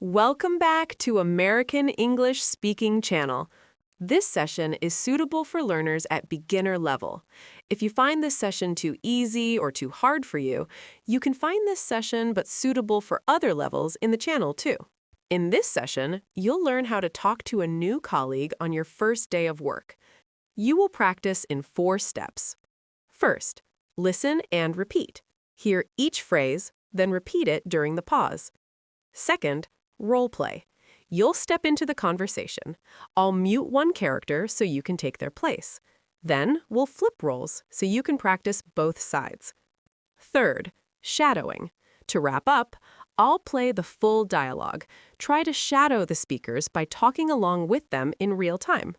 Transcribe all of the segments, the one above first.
Welcome back to American English Speaking Channel. This session is suitable for learners at beginner level. If you find this session too easy or too hard for you, you can find this session but suitable for other levels in the channel too. In this session, you'll learn how to talk to a new colleague on your first day of work. You will practice in 4 steps. First, listen and repeat. Hear each phrase, then repeat it during the pause. Second, role play. You'll step into the conversation. I'll mute one character so you can take their place. Then we'll flip roles so you can practice both sides. Third, shadowing. To wrap up, I'll play the full dialogue. Try to shadow the speakers by talking along with them in real time.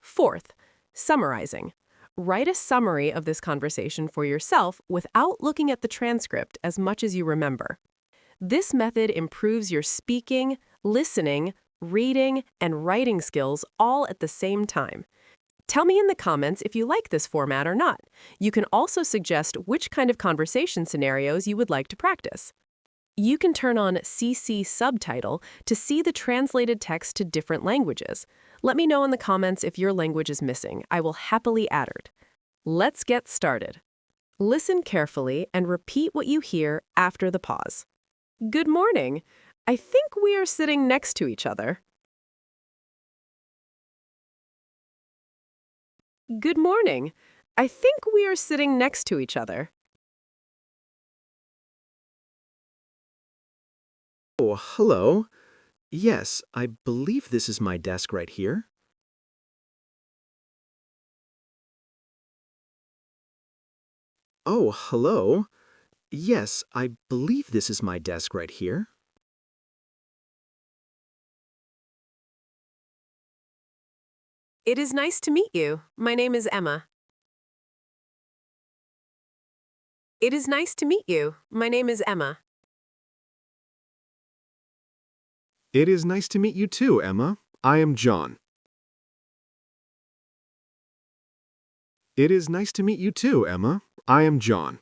Fourth, summarizing. Write a summary of this conversation for yourself without looking at the transcript as much as you remember. This method improves your speaking, listening, reading, and writing skills all at the same time. Tell me in the comments if you like this format or not. You can also suggest which kind of conversation scenarios you would like to practice. You can turn on CC Subtitle to see the translated text to different languages. Let me know in the comments if your language is missing. I will happily add it. Let's get started. Listen carefully and repeat what you hear after the pause. Good morning. I think we are sitting next to each other. Good morning. I think we are sitting next to each other. Oh, hello. Yes, I believe this is my desk right here. Oh, hello. Yes, I believe this is my desk right here. It is nice to meet you. My name is Emma. It is nice to meet you. My name is Emma. It is nice to meet you too, Emma. I am John. It is nice to meet you too, Emma. I am John.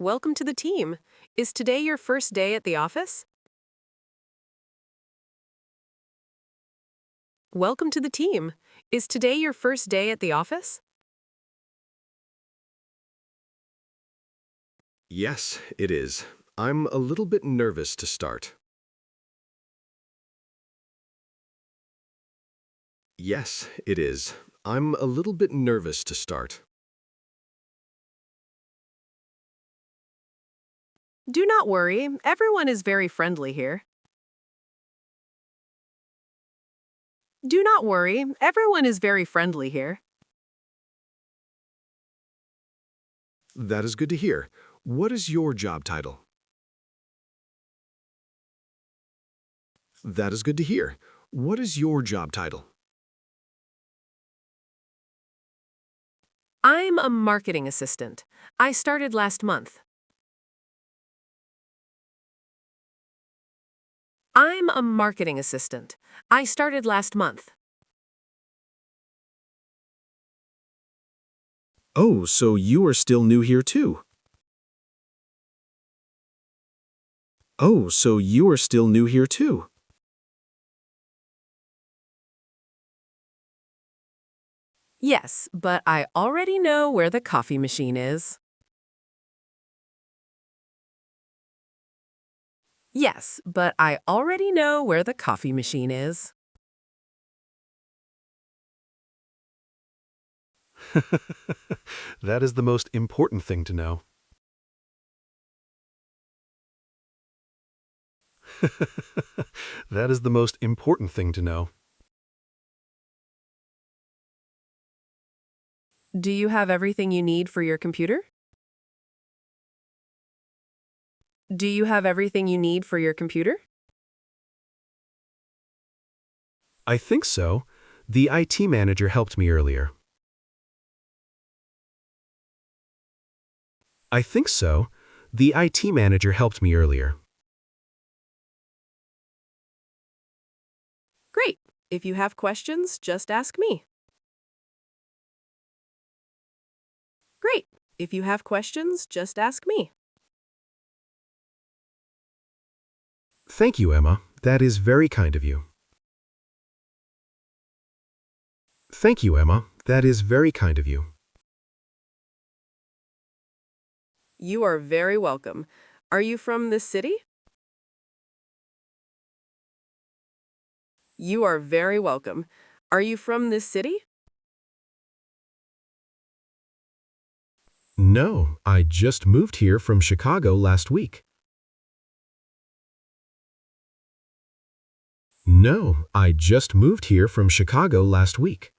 Welcome to the team. Is today your first day at the office? Welcome to the team. Is today your first day at the office? Yes, it is. I'm a little bit nervous to start. Yes, it is. I'm a little bit nervous to start. Do not worry. Everyone is very friendly here. Do not worry. Everyone is very friendly here. That is good to hear. What is your job title? That is good to hear. What is your job title? I'm a marketing assistant. I started last month. I'm a marketing assistant. I started last month. Oh, so you are still new here too? Oh, so you are still new here too? Yes, but I already know where the coffee machine is. Yes, but I already know where the coffee machine is. That is the most important thing to know. That is the most important thing to know. Do you have everything you need for your computer? Do you have everything you need for your computer? I think so. The IT manager helped me earlier. I think so. The IT manager helped me earlier. Great. If you have questions, just ask me. Great. If you have questions, just ask me. Thank you, Emma. That is very kind of you. Thank you, Emma. That is very kind of you. You are very welcome. Are you from this city? You are very welcome. Are you from this city? No, I just moved here from Chicago last week. No, I just moved here from Chicago last week.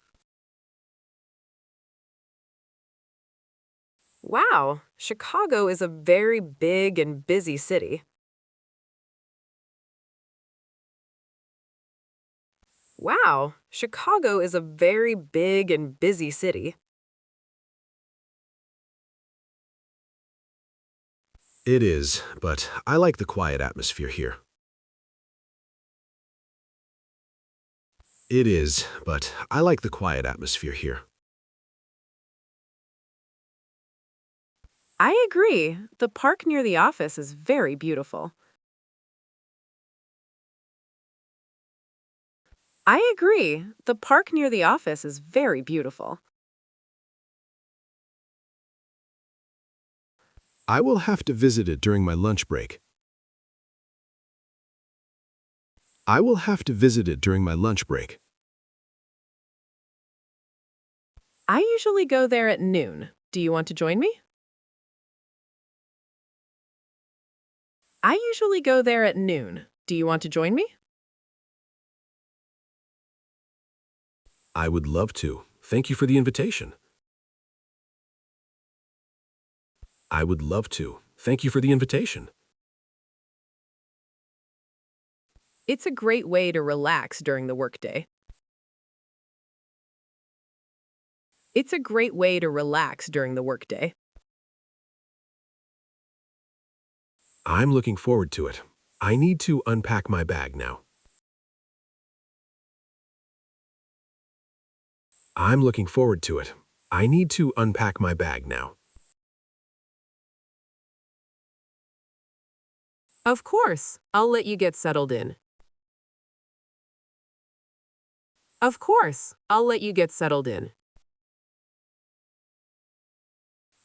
Wow, Chicago is a very big and busy city. Wow, Chicago is a very big and busy city. It is, but I like the quiet atmosphere here. It is, but I like the quiet atmosphere here. I agree. The park near the office is very beautiful. I agree. The park near the office is very beautiful. I will have to visit it during my lunch break. I will have to visit it during my lunch break. I usually go there at noon. Do you want to join me? I usually go there at noon. Do you want to join me? I would love to. Thank you for the invitation. I would love to. Thank you for the invitation. It's a great way to relax during the workday. It's a great way to relax during the workday. I'm looking forward to it. I need to unpack my bag now. I'm looking forward to it. I need to unpack my bag now. Of course, I'll let you get settled in. Of course, I'll let you get settled in.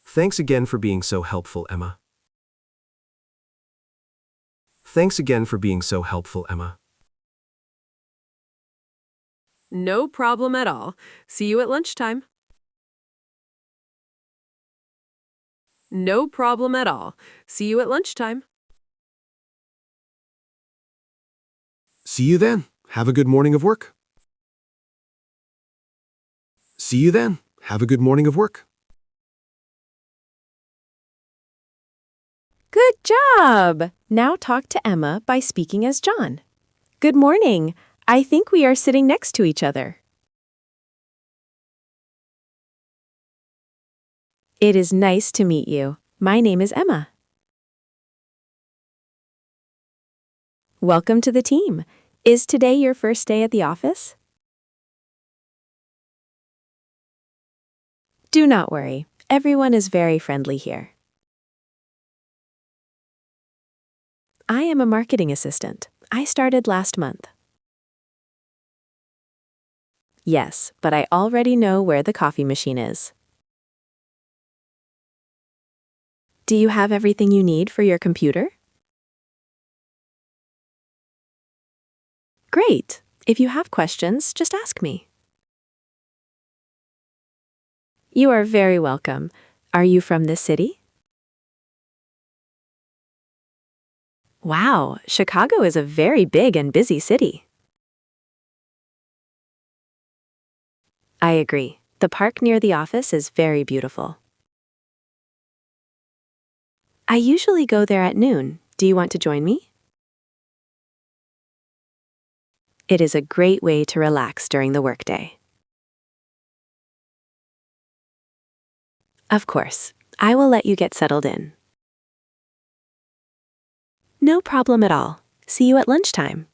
Thanks again for being so helpful, Emma. Thanks again for being so helpful, Emma. No problem at all. See you at lunchtime. No problem at all. See you at lunchtime. See you then. Have a good morning of work. See you then. Have a good morning of work. Good job! Now talk to Emma by speaking as John. Good morning. I think we are sitting next to each other. It is nice to meet you. My name is Emma. Welcome to the team. Is today your first day at the office? Do not worry. Everyone is very friendly here. I am a marketing assistant. I started last month. Yes, but I already know where the coffee machine is. Do you have everything you need for your computer? Great. If you have questions, just ask me. You are very welcome. Are you from this city? Wow, Chicago is a very big and busy city. I agree. The park near the office is very beautiful. I usually go there at noon. Do you want to join me? It is a great way to relax during the workday. Of course, I will let you get settled in. No problem at all. See you at lunchtime.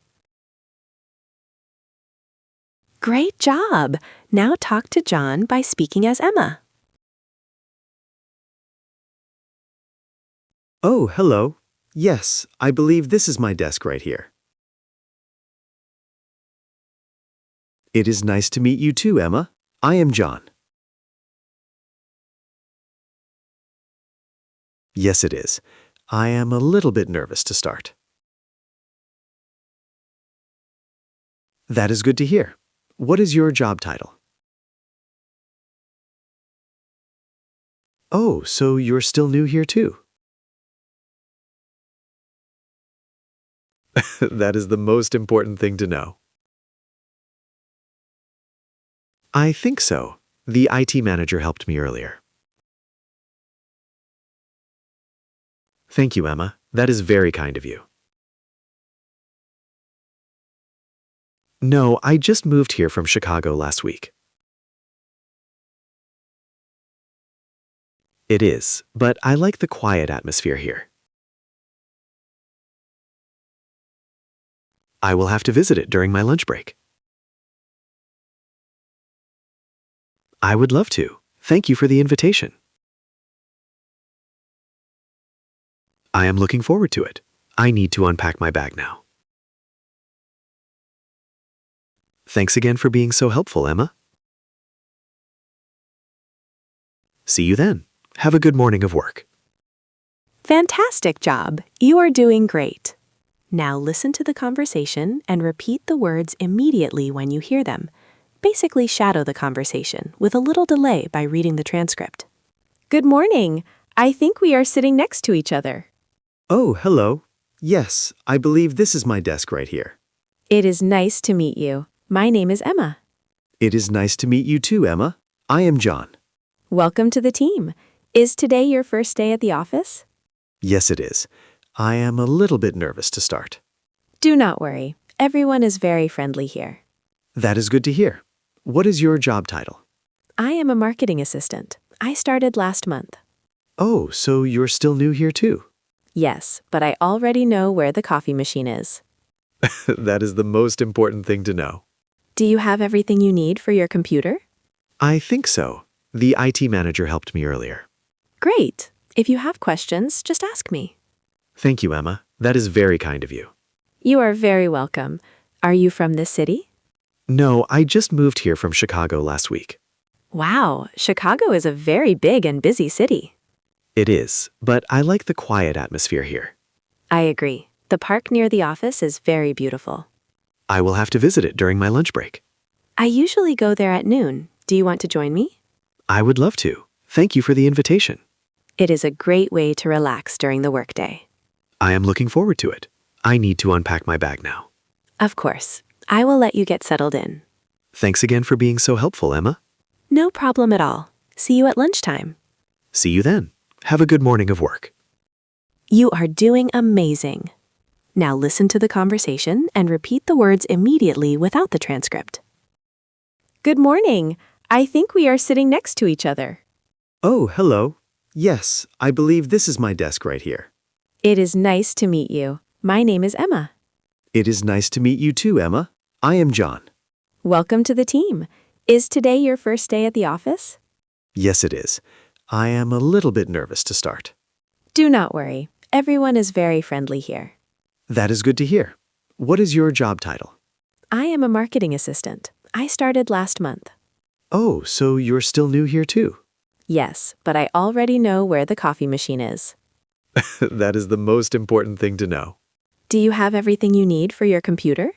Great job! Now talk to John by speaking as Emma. Oh, hello. Yes, I believe this is my desk right here. It is nice to meet you too, Emma. I am John. Yes, it is. I am a little bit nervous to start. That is good to hear. What is your job title? Oh, so you're still new here too. That is the most important thing to know. I think so. The IT manager helped me earlier. Thank you, Emma. That is very kind of you. No, I just moved here from Chicago last week. It is, but I like the quiet atmosphere here. I will have to visit it during my lunch break. I would love to. Thank you for the invitation. I am looking forward to it. I need to unpack my bag now. Thanks again for being so helpful, Emma. See you then. Have a good morning of work. Fantastic job. You are doing great. Now listen to the conversation and repeat the words immediately when you hear them. Basically shadow the conversation with a little delay by reading the transcript. Good morning. I think we are sitting next to each other. Oh, hello. Yes, I believe this is my desk right here. It is nice to meet you. My name is Emma. It is nice to meet you too, Emma. I am John. Welcome to the team. Is today your first day at the office? Yes, it is. I am a little bit nervous to start. Do not worry. Everyone is very friendly here. That is good to hear. What is your job title? I am a marketing assistant. I started last month. Oh, so you're still new here too. Yes, but I already know where the coffee machine is. That is the most important thing to know. Do you have everything you need for your computer? I think so. The IT manager helped me earlier. Great. If you have questions, just ask me. Thank you, Emma. That is very kind of you. You are very welcome. Are you from this city? No, I just moved here from Chicago last week. Wow, Chicago is a very big and busy city. It is, but I like the quiet atmosphere here. I agree. The park near the office is very beautiful. I will have to visit it during my lunch break. I usually go there at noon. Do you want to join me? I would love to. Thank you for the invitation. It is a great way to relax during the workday. I am looking forward to it. I need to unpack my bag now. Of course. I will let you get settled in. Thanks again for being so helpful, Emma. No problem at all. See you at lunchtime. See you then. Have a good morning of work. You are doing amazing. Now listen to the conversation and repeat the words immediately without the transcript. Good morning. I think we are sitting next to each other. Oh, hello. Yes, I believe this is my desk right here. It is nice to meet you. My name is Emma. It is nice to meet you too, Emma. I am John. Welcome to the team. Is today your first day at the office? Yes, it is. I am a little bit nervous to start. Do not worry. Everyone is very friendly here. That is good to hear. What is your job title? I am a marketing assistant. I started last month. Oh, so you're still new here too. Yes, but I already know where the coffee machine is. That is the most important thing to know. Do you have everything you need for your computer?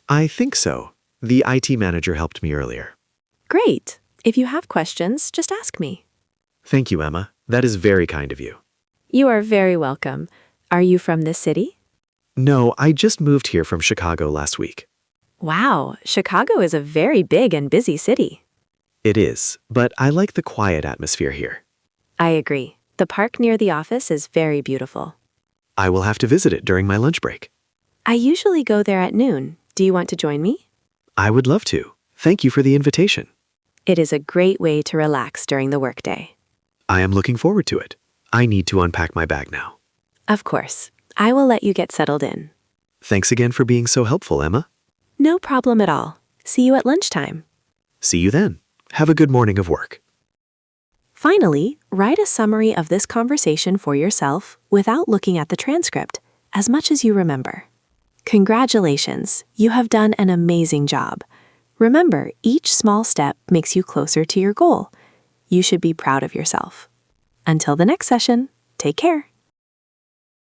I think so. The IT manager helped me earlier. Great. If you have questions, just ask me. Thank you, Emma. That is very kind of you. You are very welcome. Are you from this city? No, I just moved here from Chicago last week. Wow, Chicago is a very big and busy city. It is, but I like the quiet atmosphere here. I agree. The park near the office is very beautiful. I will have to visit it during my lunch break. I usually go there at noon. Do you want to join me? I would love to. Thank you for the invitation. It is a great way to relax during the workday. I am looking forward to it. I need to unpack my bag now. Of course. I will let you get settled in. Thanks again for being so helpful, Emma. No problem at all. See you at lunchtime. See you then. Have a good morning of work. Finally, write a summary of this conversation for yourself without looking at the transcript, as much as you remember. Congratulations, you have done an amazing job. Remember, each small step makes you closer to your goal. You should be proud of yourself. Until the next session, take care.